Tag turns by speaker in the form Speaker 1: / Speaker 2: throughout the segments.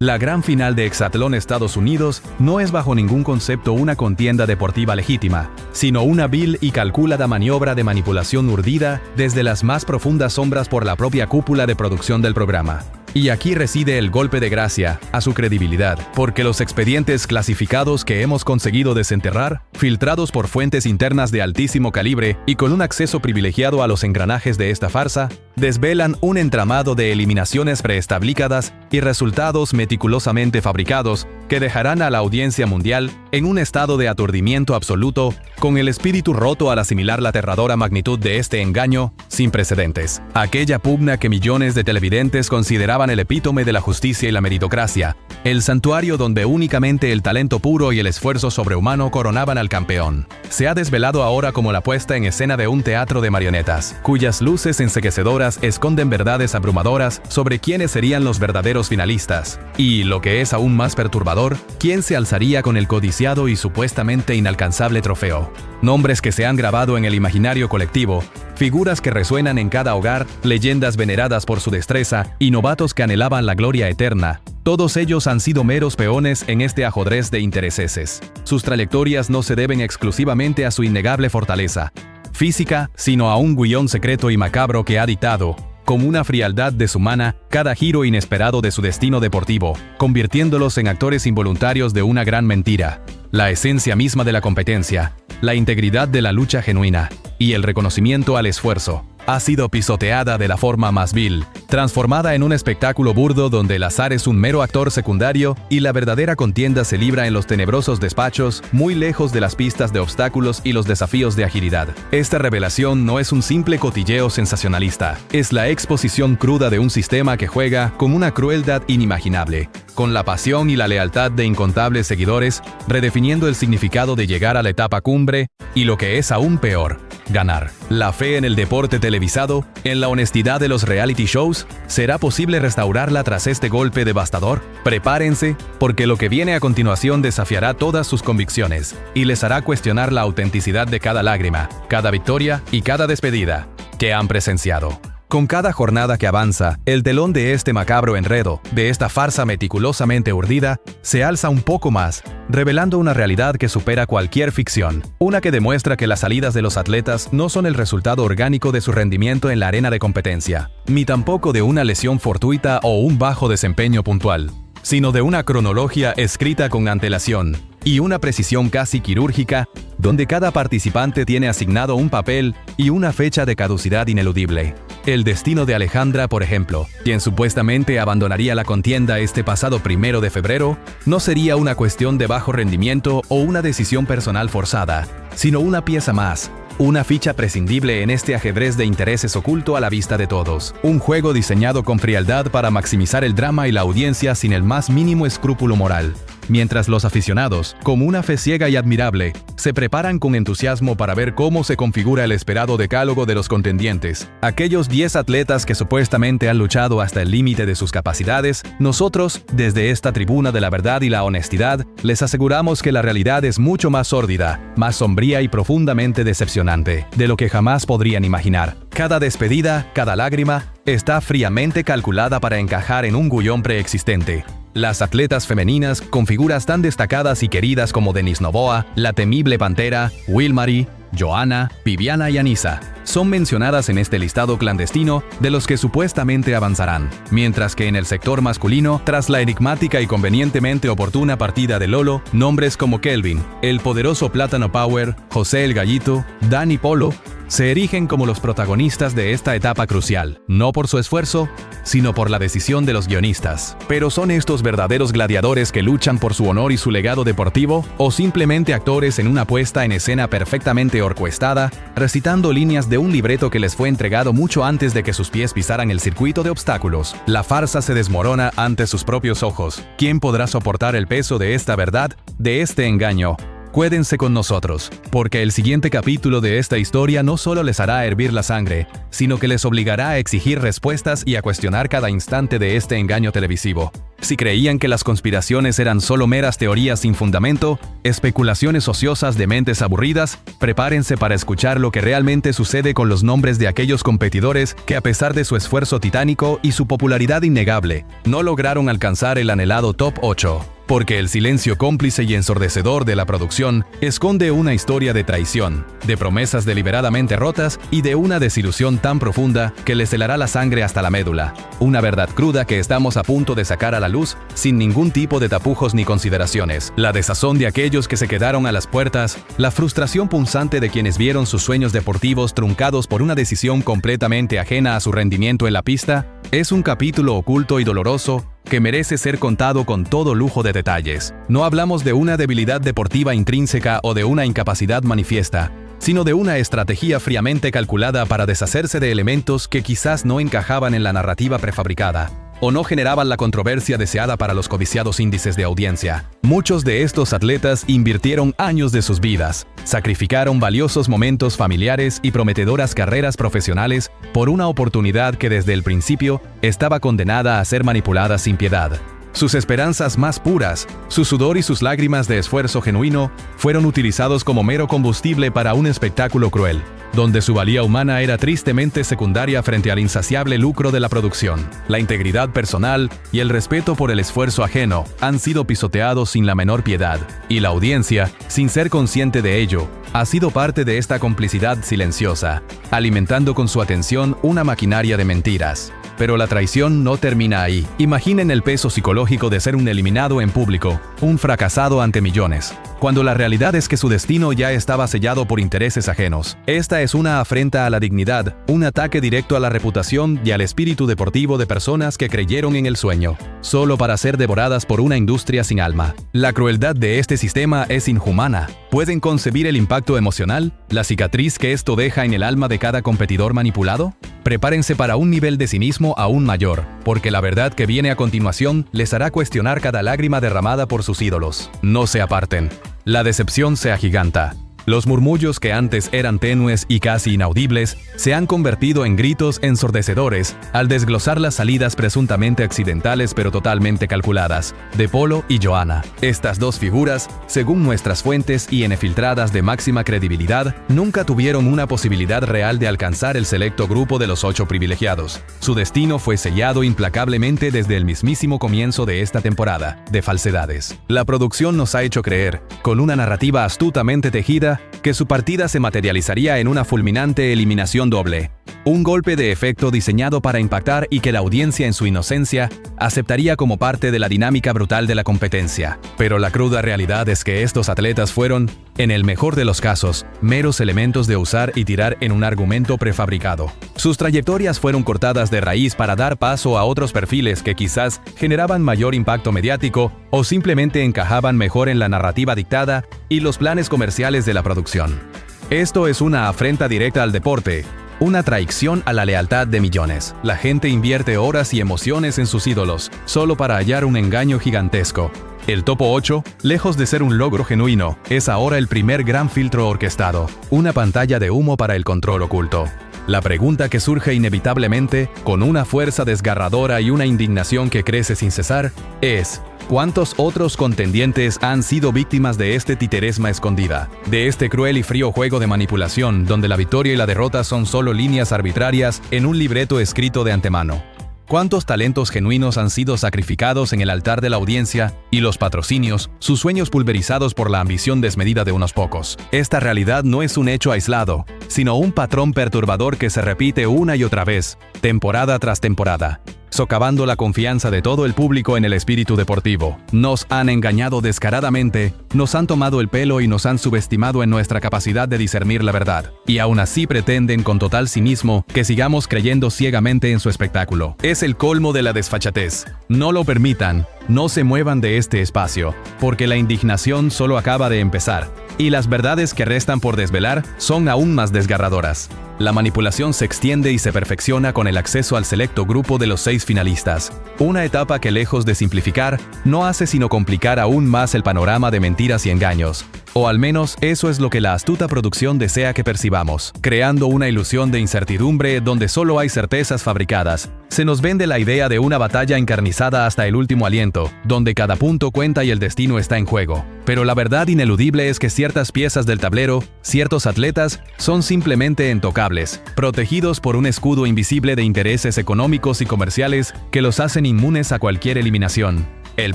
Speaker 1: La gran final de Hexatlón Estados Unidos no es bajo ningún concepto una contienda deportiva legítima, sino una vil y calculada maniobra de manipulación urdida desde las más profundas sombras por la propia cúpula de producción del programa. Y aquí reside el golpe de gracia a su credibilidad, porque los expedientes clasificados que hemos conseguido desenterrar, filtrados por fuentes internas de altísimo calibre y con un acceso privilegiado a los engranajes de esta farsa, desvelan un entramado de eliminaciones preestablecidas y resultados meticulosamente fabricados que dejarán a la audiencia mundial en un estado de aturdimiento absoluto, con el espíritu roto al asimilar la aterradora magnitud de este engaño sin precedentes. Aquella pugna que millones de televidentes consideraban el epítome de la justicia y la meritocracia, el santuario donde únicamente el talento puro y el esfuerzo sobrehumano coronaban al campeón, se ha desvelado ahora como la puesta en escena de un teatro de marionetas, cuyas luces enceguecedoras esconden verdades abrumadoras sobre quiénes serían los verdaderos finalistas, y, lo que es aún más perturbador, quién se alzaría con el codiciado y supuestamente inalcanzable trofeo. Nombres que se han grabado en el imaginario colectivo, figuras que resuenan en cada hogar, leyendas veneradas por su destreza y novatos que anhelaban la gloria eterna. Todos ellos han sido meros peones en este ajedrez de intereses. Sus trayectorias no se deben exclusivamente a su innegable fortaleza física, sino a un guión secreto y macabro que ha dictado, con una frialdad deshumana, cada giro inesperado de su destino deportivo, convirtiéndolos en actores involuntarios de una gran mentira. La esencia misma de la competencia, la integridad de la lucha genuina y el reconocimiento al esfuerzo ha sido pisoteada de la forma más vil, transformada en un espectáculo burdo donde el azar es un mero actor secundario y la verdadera contienda se libra en los tenebrosos despachos, muy lejos de las pistas de obstáculos y los desafíos de agilidad. Esta revelación no es un simple cotilleo sensacionalista, es la exposición cruda de un sistema que juega con una crueldad inimaginable, con la pasión y la lealtad de incontables seguidores, redefiniendo el significado de llegar a la etapa cumbre y, lo que es aún peor, ganar. La fe en el deporte televisado, en la honestidad de los reality shows, ¿será posible restaurarla tras este golpe devastador? Prepárense, porque lo que viene a continuación desafiará todas sus convicciones y les hará cuestionar la autenticidad de cada lágrima, cada victoria y cada despedida que han presenciado. Con cada jornada que avanza, el telón de este macabro enredo, de esta farsa meticulosamente urdida, se alza un poco más, revelando una realidad que supera cualquier ficción. Una que demuestra que las salidas de los atletas no son el resultado orgánico de su rendimiento en la arena de competencia, ni tampoco de una lesión fortuita o un bajo desempeño puntual, sino de una cronología escrita con antelación y una precisión casi quirúrgica, donde cada participante tiene asignado un papel y una fecha de caducidad ineludible. El destino de Alejandra, por ejemplo, quien supuestamente abandonaría la contienda este pasado 1 de febrero, no sería una cuestión de bajo rendimiento o una decisión personal forzada, sino una pieza más, una ficha prescindible en este ajedrez de intereses oculto a la vista de todos. Un juego diseñado con frialdad para maximizar el drama y la audiencia sin el más mínimo escrúpulo moral. Mientras los aficionados, con una fe ciega y admirable, se preparan con entusiasmo para ver cómo se configura el esperado decálogo de los contendientes, aquellos 10 atletas que supuestamente han luchado hasta el límite de sus capacidades, nosotros, desde esta tribuna de la verdad y la honestidad, les aseguramos que la realidad es mucho más sórdida, más sombría y profundamente decepcionante de lo que jamás podrían imaginar. Cada despedida, cada lágrima, está fríamente calculada para encajar en un guión preexistente. Las atletas femeninas, con figuras tan destacadas y queridas como Denise Novoa, la temible Pantera, Wilmary, Johanna, Viviana y Anissa, son mencionadas en este listado clandestino de los que supuestamente avanzarán, mientras que en el sector masculino, tras la enigmática y convenientemente oportuna partida de Lolo, nombres como Kelvin, el poderoso Plátano Power, José el Gallito, Dani Polo, se erigen como los protagonistas de esta etapa crucial, no por su esfuerzo, sino por la decisión de los guionistas. ¿Pero son estos verdaderos gladiadores que luchan por su honor y su legado deportivo, o simplemente actores en una puesta en escena perfectamente orquestada, recitando líneas de un libreto que les fue entregado mucho antes de que sus pies pisaran el circuito de obstáculos? La farsa se desmorona ante sus propios ojos. ¿Quién podrá soportar el peso de esta verdad, de este engaño? Quédense con nosotros, porque el siguiente capítulo de esta historia no solo les hará hervir la sangre, sino que les obligará a exigir respuestas y a cuestionar cada instante de este engaño televisivo. Si creían que las conspiraciones eran solo meras teorías sin fundamento, especulaciones ociosas de mentes aburridas, prepárense para escuchar lo que realmente sucede con los nombres de aquellos competidores que, a pesar de su esfuerzo titánico y su popularidad innegable, no lograron alcanzar el anhelado top 8. Porque el silencio cómplice y ensordecedor de la producción esconde una historia de traición, de promesas deliberadamente rotas y de una desilusión tan profunda que les helará la sangre hasta la médula. Una verdad cruda que estamos a punto de sacar a la luz sin ningún tipo de tapujos ni consideraciones. La desazón de aquellos que se quedaron a las puertas, la frustración punzante de quienes vieron sus sueños deportivos truncados por una decisión completamente ajena a su rendimiento en la pista, es un capítulo oculto y doloroso que merece ser contado con todo lujo de detalles. No hablamos de una debilidad deportiva intrínseca o de una incapacidad manifiesta, sino de una estrategia fríamente calculada para deshacerse de elementos que quizás no encajaban en la narrativa prefabricada, o no generaban la controversia deseada para los codiciados índices de audiencia. Muchos de estos atletas invirtieron años de sus vidas, sacrificaron valiosos momentos familiares y prometedoras carreras profesionales por una oportunidad que desde el principio estaba condenada a ser manipulada sin piedad. Sus esperanzas más puras, su sudor y sus lágrimas de esfuerzo genuino fueron utilizados como mero combustible para un espectáculo cruel, donde su valía humana era tristemente secundaria frente al insaciable lucro de la producción. La integridad personal y el respeto por el esfuerzo ajeno han sido pisoteados sin la menor piedad, y la audiencia, sin ser consciente de ello, ha sido parte de esta complicidad silenciosa, alimentando con su atención una maquinaria de mentiras. Pero la traición no termina ahí. Imaginen el peso psicológico de ser un eliminado en público, un fracasado ante millones, cuando la realidad es que su destino ya estaba sellado por intereses ajenos. Esta es una afrenta a la dignidad, un ataque directo a la reputación y al espíritu deportivo de personas que creyeron en el sueño, solo para ser devoradas por una industria sin alma. La crueldad de este sistema es inhumana. ¿Pueden concebir el impacto emocional, la cicatriz que esto deja en el alma de cada competidor manipulado? Prepárense para un nivel de cinismo aún mayor, porque la verdad que viene a continuación les hará cuestionar cada lágrima derramada por sus ídolos. No se aparten. La decepción se agiganta. Los murmullos que antes eran tenues y casi inaudibles se han convertido en gritos ensordecedores al desglosar las salidas presuntamente accidentales pero totalmente calculadas de Polo y Johanna. Estas dos figuras, según nuestras fuentes y infiltradas de máxima credibilidad, nunca tuvieron una posibilidad real de alcanzar el selecto grupo de los 8 privilegiados. Su destino fue sellado implacablemente desde el mismísimo comienzo de esta temporada de falsedades. La producción nos ha hecho creer, con una narrativa astutamente tejida, que su partida se materializaría en una fulminante eliminación doble. Un golpe de efecto diseñado para impactar y que la audiencia en su inocencia aceptaría como parte de la dinámica brutal de la competencia. Pero la cruda realidad es que estos atletas fueron, en el mejor de los casos, meros elementos de usar y tirar en un argumento prefabricado. Sus trayectorias fueron cortadas de raíz para dar paso a otros perfiles que quizás generaban mayor impacto mediático o simplemente encajaban mejor en la narrativa dictada y los planes comerciales de la producción. Esto es una afrenta directa al deporte, una traición a la lealtad de millones. La gente invierte horas y emociones en sus ídolos, solo para hallar un engaño gigantesco. El Top 8, lejos de ser un logro genuino, es ahora el primer gran filtro orquestado, una pantalla de humo para el control oculto. La pregunta que surge inevitablemente, con una fuerza desgarradora y una indignación que crece sin cesar, es: ¿cuántos otros contendientes han sido víctimas de este titeresma escondida? De este cruel y frío juego de manipulación, donde la victoria y la derrota son solo líneas arbitrarias en un libreto escrito de antemano. ¿Cuántos talentos genuinos han sido sacrificados en el altar de la audiencia y los patrocinios, sus sueños pulverizados por la ambición desmedida de unos pocos? Esta realidad no es un hecho aislado, sino un patrón perturbador que se repite una y otra vez, temporada tras temporada, socavando la confianza de todo el público en el espíritu deportivo. Nos han engañado descaradamente, nos han tomado el pelo y nos han subestimado en nuestra capacidad de discernir la verdad. Y aún así pretenden con total cinismo que sigamos creyendo ciegamente en su espectáculo. Es el colmo de la desfachatez. No lo permitan, no se muevan de este espacio, porque la indignación solo acaba de empezar, y las verdades que restan por desvelar son aún más desgarradoras. La manipulación se extiende y se perfecciona con el acceso al selecto grupo de los 6 finalistas. Una etapa que, lejos de simplificar, no hace sino complicar aún más el panorama de mentiras y engaños. O al menos eso es lo que la astuta producción desea que percibamos, creando una ilusión de incertidumbre donde solo hay certezas fabricadas. Se nos vende la idea de una batalla encarnizada hasta el último aliento, donde cada punto cuenta y el destino está en juego. Pero la verdad ineludible es que ciertas piezas del tablero, ciertos atletas, son simplemente intocables, protegidos por un escudo invisible de intereses económicos y comerciales que los hacen inmunes a cualquier eliminación. El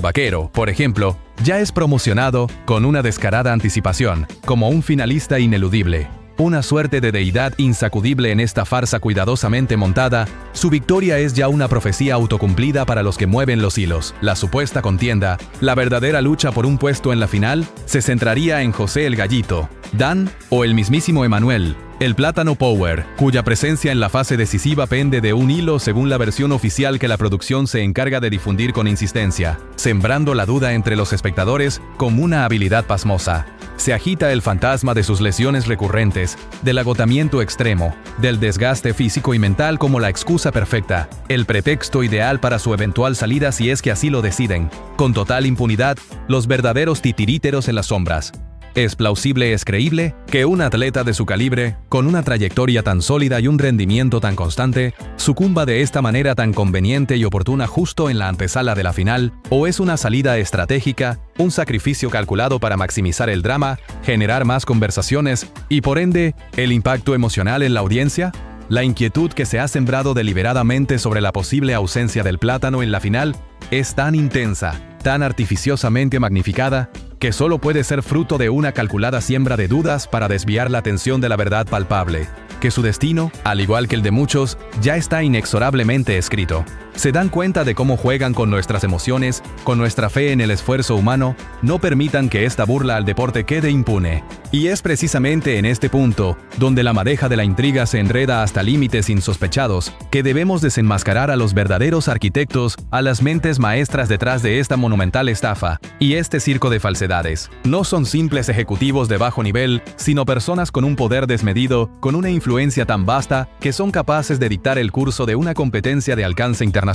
Speaker 1: vaquero, por ejemplo, ya es promocionado, con una descarada anticipación, como un finalista ineludible. Una suerte de deidad insacudible en esta farsa cuidadosamente montada, su victoria es ya una profecía autocumplida para los que mueven los hilos. La supuesta contienda, la verdadera lucha por un puesto en la final, se centraría en José el Gallito, Dan o el mismísimo Emanuel, el Plátano Power, cuya presencia en la fase decisiva pende de un hilo según la versión oficial que la producción se encarga de difundir con insistencia, sembrando la duda entre los espectadores con una habilidad pasmosa. Se agita el fantasma de sus lesiones recurrentes, del agotamiento extremo, del desgaste físico y mental como la excusa perfecta, el pretexto ideal para su eventual salida si es que así lo deciden. Con total impunidad, los verdaderos titiríteros en las sombras. ¿Es plausible, es creíble, que un atleta de su calibre, con una trayectoria tan sólida y un rendimiento tan constante, sucumba de esta manera tan conveniente y oportuna justo en la antesala de la final? ¿O es una salida estratégica, un sacrificio calculado para maximizar el drama, generar más conversaciones y, por ende, el impacto emocional en la audiencia? La inquietud que se ha sembrado deliberadamente sobre la posible ausencia del plátano en la final es tan intensa, tan artificiosamente magnificada, que solo puede ser fruto de una calculada siembra de dudas para desviar la atención de la verdad palpable, que su destino, al igual que el de muchos, ya está inexorablemente escrito. ¿Se dan cuenta de cómo juegan con nuestras emociones, con nuestra fe en el esfuerzo humano? No permitan que esta burla al deporte quede impune. Y es precisamente en este punto, donde la madeja de la intriga se enreda hasta límites insospechados, que debemos desenmascarar a los verdaderos arquitectos, a las mentes maestras detrás de esta monumental estafa y este circo de falsedades. No son simples ejecutivos de bajo nivel, sino personas con un poder desmedido, con una influencia tan vasta, que son capaces de dictar el curso de una competencia de alcance internacional,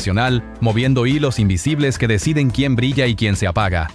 Speaker 1: moviendo hilos invisibles que deciden quién brilla y quién se apaga.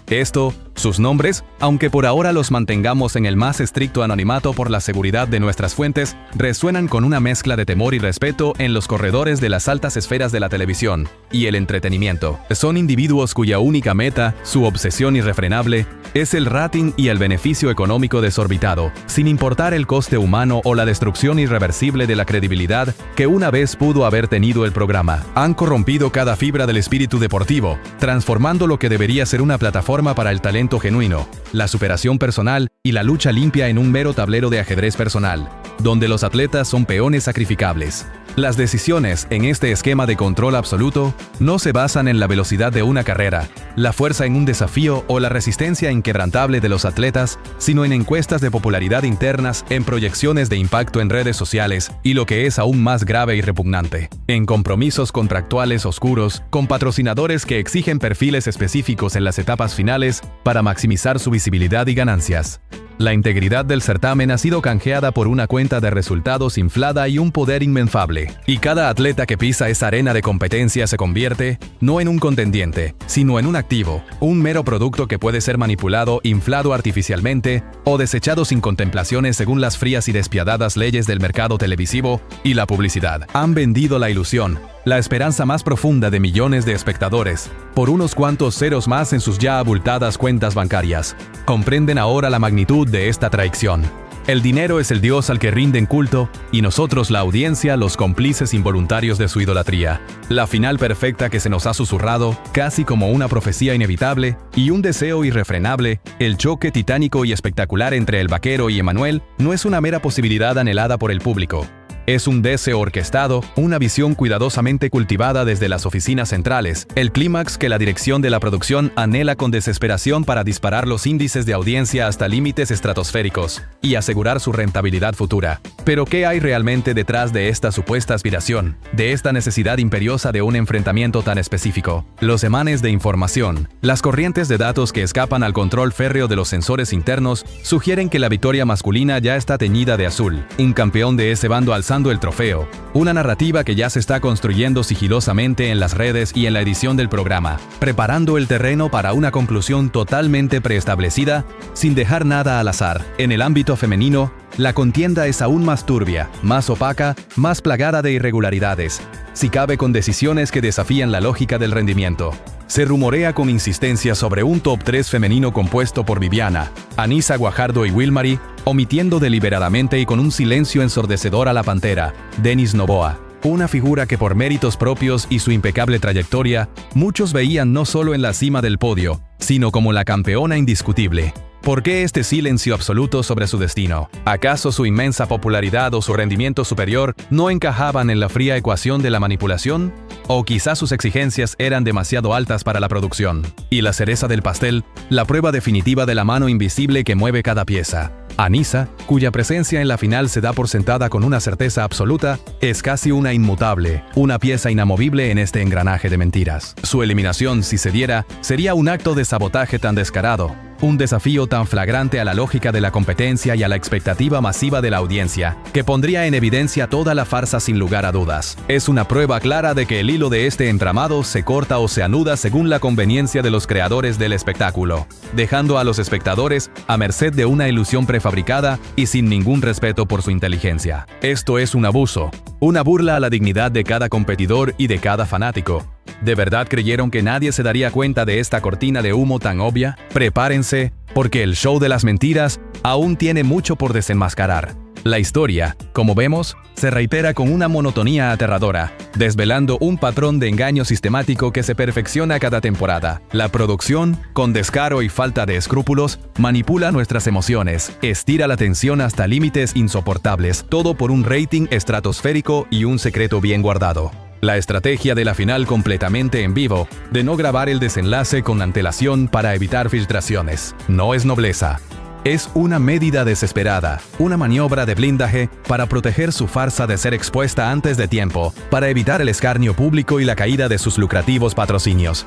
Speaker 1: Sus nombres, aunque por ahora los mantengamos en el más estricto anonimato por la seguridad de nuestras fuentes, resuenan con una mezcla de temor y respeto en los corredores de las altas esferas de la televisión y el entretenimiento. Son individuos cuya única meta, su obsesión irrefrenable, es el rating y el beneficio económico desorbitado, sin importar el coste humano o la destrucción irreversible de la credibilidad que una vez pudo haber tenido el programa. Han corrompido cada fibra del espíritu deportivo, transformando lo que debería ser una plataforma para el talento genuino, la superación personal y la lucha limpia en un mero tablero de ajedrez personal, donde los atletas son peones sacrificables. Las decisiones en este esquema de control absoluto no se basan en la velocidad de una carrera, la fuerza en un desafío o la resistencia inquebrantable de los atletas, sino en encuestas de popularidad internas, en proyecciones de impacto en redes sociales y, lo que es aún más grave y repugnante, en compromisos contractuales oscuros con patrocinadores que exigen perfiles específicos en las etapas finales para maximizar su visibilidad y ganancias. La integridad del certamen ha sido canjeada por una cuenta de resultados inflada y un poder inmenfable. Y cada atleta que pisa esa arena de competencia se convierte, no en un contendiente, sino en un activo, un mero producto que puede ser manipulado, inflado artificialmente o desechado sin contemplaciones según las frías y despiadadas leyes del mercado televisivo y la publicidad. Han vendido la ilusión, la esperanza más profunda de millones de espectadores, por unos cuantos ceros más en sus ya abultadas cuentas bancarias. Comprenden ahora la magnitud de esta traición. El dinero es el dios al que rinden culto, y nosotros, la audiencia, los cómplices involuntarios de su idolatría. La final perfecta que se nos ha susurrado, casi como una profecía inevitable, y un deseo irrefrenable, el choque titánico y espectacular entre el vaquero y Emanuel, no es una mera posibilidad anhelada por el público. Es un deseo orquestado, una visión cuidadosamente cultivada desde las oficinas centrales, el clímax que la dirección de la producción anhela con desesperación para disparar los índices de audiencia hasta límites estratosféricos y asegurar su rentabilidad futura. Pero ¿qué hay realmente detrás de esta supuesta aspiración, de esta necesidad imperiosa de un enfrentamiento tan específico? Los emanes de información, las corrientes de datos que escapan al control férreo de los sensores internos, sugieren que la victoria masculina ya está teñida de azul. Un campeón de ese bando alzando amenazando el trofeo, una narrativa que ya se está construyendo sigilosamente en las redes y en la edición del programa, preparando el terreno para una conclusión totalmente preestablecida, sin dejar nada al azar. En el ámbito femenino, la contienda es aún más turbia, más opaca, más plagada de irregularidades, si cabe con decisiones que desafían la lógica del rendimiento. Se rumorea con insistencia sobre un top 3 femenino compuesto por Viviana, Anissa Guajardo y Wilmary, omitiendo deliberadamente y con un silencio ensordecedor a la pantera, Dennis Noboa. Una figura que por méritos propios y su impecable trayectoria, muchos veían no solo en la cima del podio, sino como la campeona indiscutible. ¿Por qué este silencio absoluto sobre su destino? ¿Acaso su inmensa popularidad o su rendimiento superior no encajaban en la fría ecuación de la manipulación? ¿O quizás sus exigencias eran demasiado altas para la producción? Y la cereza del pastel, la prueba definitiva de la mano invisible que mueve cada pieza. Anissa, cuya presencia en la final se da por sentada con una certeza absoluta, es casi una inmutable, una pieza inamovible en este engranaje de mentiras. Su eliminación, si se diera, sería un acto de sabotaje tan descarado, un desafío tan flagrante a la lógica de la competencia y a la expectativa masiva de la audiencia, que pondría en evidencia toda la farsa sin lugar a dudas. Es una prueba clara de que el hilo de este entramado se corta o se anuda según la conveniencia de los creadores del espectáculo, dejando a los espectadores a merced de una ilusión prefabricada y sin ningún respeto por su inteligencia. Esto es un abuso, una burla a la dignidad de cada competidor y de cada fanático. ¿De verdad creyeron que nadie se daría cuenta de esta cortina de humo tan obvia? Prepárense, porque el show de las mentiras aún tiene mucho por desenmascarar. La historia, como vemos, se reitera con una monotonía aterradora, desvelando un patrón de engaño sistemático que se perfecciona cada temporada. La producción, con descaro y falta de escrúpulos, manipula nuestras emociones, estira la tensión hasta límites insoportables, todo por un rating estratosférico y un secreto bien guardado. La estrategia de la final completamente en vivo, de no grabar el desenlace con antelación para evitar filtraciones, no es nobleza. Es una medida desesperada, una maniobra de blindaje para proteger su farsa de ser expuesta antes de tiempo, para evitar el escarnio público y la caída de sus lucrativos patrocinios.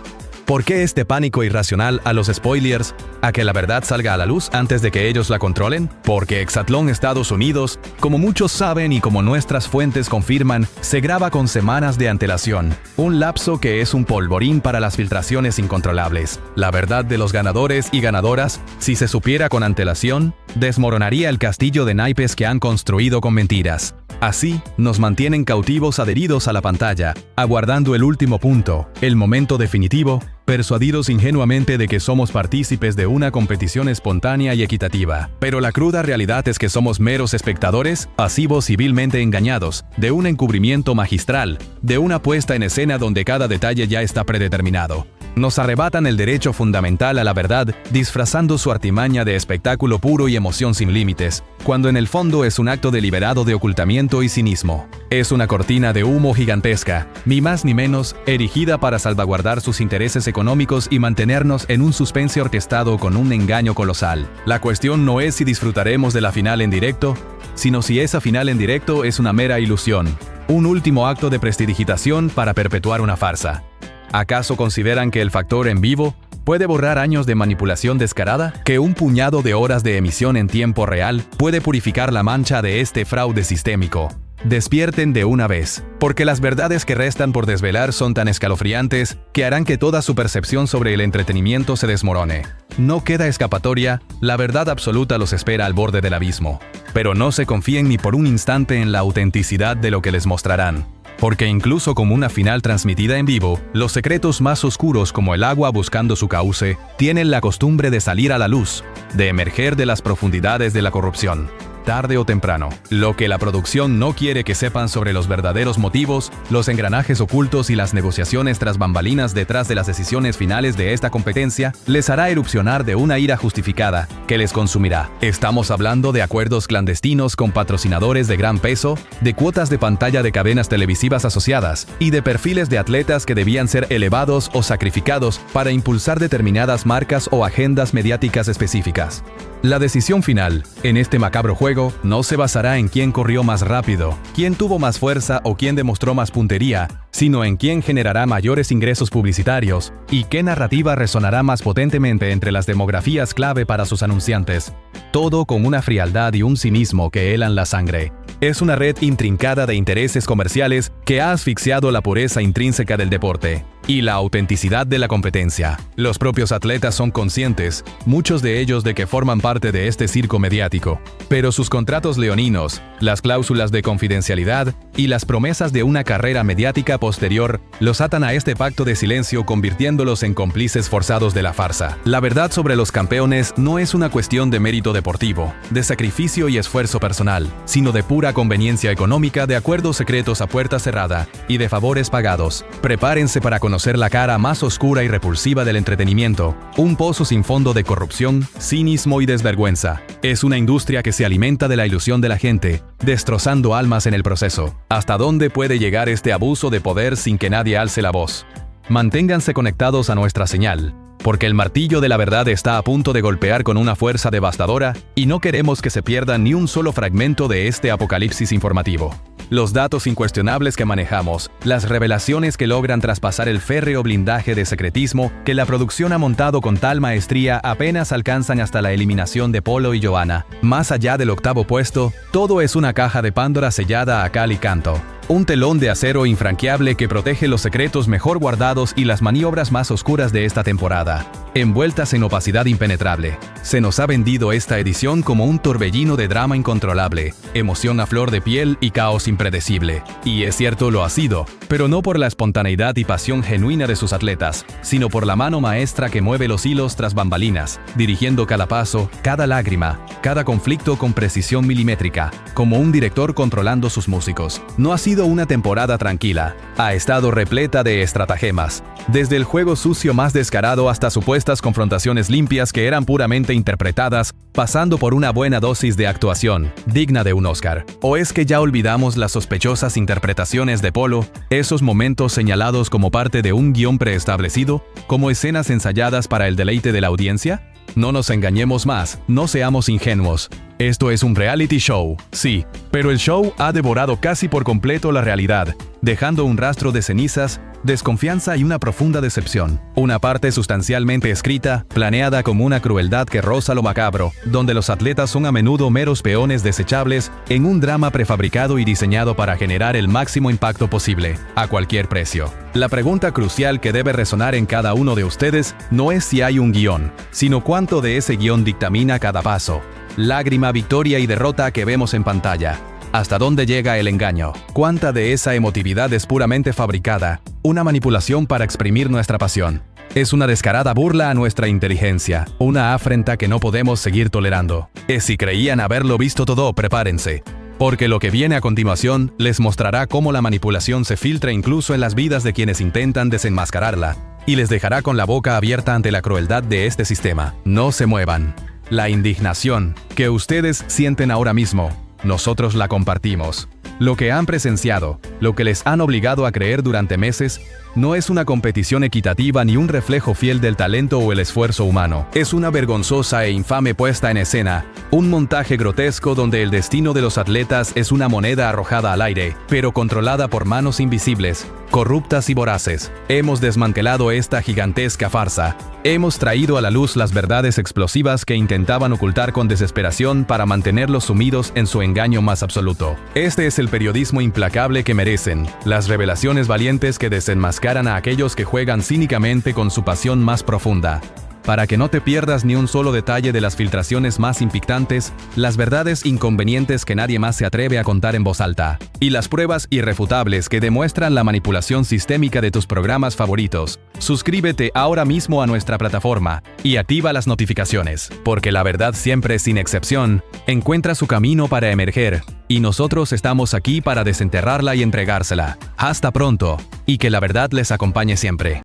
Speaker 1: ¿Por qué este pánico irracional a los spoilers, a que la verdad salga a la luz antes de que ellos la controlen? Porque Exatlón Estados Unidos, como muchos saben y como nuestras fuentes confirman, se graba con semanas de antelación, un lapso que es un polvorín para las filtraciones incontrolables. La verdad de los ganadores y ganadoras, si se supiera con antelación, desmoronaría el castillo de naipes que han construido con mentiras. Así, nos mantienen cautivos adheridos a la pantalla, aguardando el último punto, el momento definitivo, persuadidos ingenuamente de que somos partícipes de una competición espontánea y equitativa. Pero la cruda realidad es que somos meros espectadores, pasivos y vilmente engañados, de un encubrimiento magistral, de una puesta en escena donde cada detalle ya está predeterminado. Nos arrebatan el derecho fundamental a la verdad, disfrazando su artimaña de espectáculo puro y emoción sin límites, cuando en el fondo es un acto deliberado de ocultamiento y cinismo. Es una cortina de humo gigantesca, ni más ni menos, erigida para salvaguardar sus intereses económicos y mantenernos en un suspense orquestado con un engaño colosal. La cuestión no es si disfrutaremos de la final en directo, sino si esa final en directo es una mera ilusión, un último acto de prestidigitación para perpetuar una farsa. ¿Acaso consideran que el factor en vivo puede borrar años de manipulación descarada? ¿Que un puñado de horas de emisión en tiempo real puede purificar la mancha de este fraude sistémico? Despierten de una vez, porque las verdades que restan por desvelar son tan escalofriantes que harán que toda su percepción sobre el entretenimiento se desmorone. No queda escapatoria, la verdad absoluta los espera al borde del abismo. Pero no se confíen ni por un instante en la autenticidad de lo que les mostrarán. Porque incluso como una final transmitida en vivo, los secretos más oscuros como el agua buscando su cauce, tienen la costumbre de salir a la luz, de emerger de las profundidades de la corrupción. Tarde o temprano, lo que la producción no quiere que sepan sobre los verdaderos motivos, los engranajes ocultos y las negociaciones tras bambalinas detrás de las decisiones finales de esta competencia, les hará erupcionar de una ira justificada, que les consumirá. Estamos hablando de acuerdos clandestinos con patrocinadores de gran peso, de cuotas de pantalla de cadenas televisivas asociadas, y de perfiles de atletas que debían ser elevados o sacrificados para impulsar determinadas marcas o agendas mediáticas específicas. La decisión final, en este macabro juego, juego no se basará en quién corrió más rápido, quién tuvo más fuerza o quién demostró más puntería, sino en quién generará mayores ingresos publicitarios y qué narrativa resonará más potentemente entre las demografías clave para sus anunciantes. Todo con una frialdad y un cinismo que helan la sangre. Es una red intrincada de intereses comerciales que ha asfixiado la pureza intrínseca del deporte y la autenticidad de la competencia. Los propios atletas son conscientes, muchos de ellos, de que forman parte de este circo mediático, pero sus contratos leoninos, las cláusulas de confidencialidad y las promesas de una carrera mediática posterior los atan a este pacto de silencio, convirtiéndolos en cómplices forzados de la farsa. La verdad sobre los campeones no es una cuestión de mérito deportivo, de sacrificio y esfuerzo personal, sino de pura conveniencia económica, de acuerdos secretos a puerta cerrada y de favores pagados. Prepárense para conocer la cara más oscura y repulsiva del entretenimiento, un pozo sin fondo de corrupción, cinismo y desvergüenza. Es una industria que se alimenta de la ilusión de la gente, destrozando almas en el proceso. ¿Hasta dónde puede llegar este abuso de poder sin que nadie alce la voz? Manténganse conectados a nuestra señal, porque el martillo de la verdad está a punto de golpear con una fuerza devastadora y no queremos que se pierda ni un solo fragmento de este apocalipsis informativo. Los datos incuestionables que manejamos, las revelaciones que logran traspasar el férreo blindaje de secretismo que la producción ha montado con tal maestría, apenas alcanzan hasta la eliminación de Polo y Johanna. Más allá del octavo puesto, todo es una caja de Pandora sellada a cal y canto. Un telón de acero infranqueable que protege los secretos mejor guardados y las maniobras más oscuras de esta temporada, envueltas en opacidad impenetrable. Se nos ha vendido esta edición como un torbellino de drama incontrolable, emoción a flor de piel y caos impredecible. Y es cierto, lo ha sido, pero no por la espontaneidad y pasión genuina de sus atletas, sino por la mano maestra que mueve los hilos tras bambalinas, dirigiendo cada paso, cada lágrima, cada conflicto con precisión milimétrica, como un director controlando sus músicos. No ha sido una temporada tranquila, ha estado repleta de estratagemas, desde el juego sucio más descarado hasta supuestas confrontaciones limpias que eran puramente interpretadas, pasando por una buena dosis de actuación, digna de un Oscar. ¿O es que ya olvidamos las sospechosas interpretaciones de Polo, esos momentos señalados como parte de un guión preestablecido, como escenas ensayadas para el deleite de la audiencia? No nos engañemos más, no seamos ingenuos. Esto es un reality show, sí, pero el show ha devorado casi por completo la realidad, dejando un rastro de cenizas, desconfianza y una profunda decepción. Una parte sustancialmente escrita, planeada como una crueldad que roza lo macabro, donde los atletas son a menudo meros peones desechables en un drama prefabricado y diseñado para generar el máximo impacto posible, a cualquier precio. La pregunta crucial que debe resonar en cada uno de ustedes no es si hay un guión, sino cuánto de ese guión dictamina cada paso, lágrima, victoria y derrota que vemos en pantalla. ¿Hasta dónde llega el engaño? ¿Cuánta de esa emotividad es puramente fabricada, una manipulación para exprimir nuestra pasión? Es una descarada burla a nuestra inteligencia, una afrenta que no podemos seguir tolerando. Si creían haberlo visto todo, prepárense, porque lo que viene a continuación les mostrará cómo la manipulación se filtra incluso en las vidas de quienes intentan desenmascararla, y les dejará con la boca abierta ante la crueldad de este sistema. No se muevan. La indignación que ustedes sienten ahora mismo, nosotros la compartimos. Lo que han presenciado, lo que les han obligado a creer durante meses, no es una competición equitativa ni un reflejo fiel del talento o el esfuerzo humano. Es una vergonzosa e infame puesta en escena, un montaje grotesco donde el destino de los atletas es una moneda arrojada al aire, pero controlada por manos invisibles, corruptas y voraces. Hemos desmantelado esta gigantesca farsa. Hemos traído a la luz las verdades explosivas que intentaban ocultar con desesperación para mantenerlos sumidos en su engaño más absoluto. Este es el periodismo implacable que merecen, las revelaciones valientes que desenmascaran a aquellos que juegan cínicamente con su pasión más profunda. Para que no te pierdas ni un solo detalle de las filtraciones más impactantes, las verdades inconvenientes que nadie más se atreve a contar en voz alta, y las pruebas irrefutables que demuestran la manipulación sistémica de tus programas favoritos. Suscríbete ahora mismo a nuestra plataforma y activa las notificaciones, porque la verdad siempre, sin excepción, encuentra su camino para emerger, y nosotros estamos aquí para desenterrarla y entregársela. Hasta pronto, y que la verdad les acompañe siempre.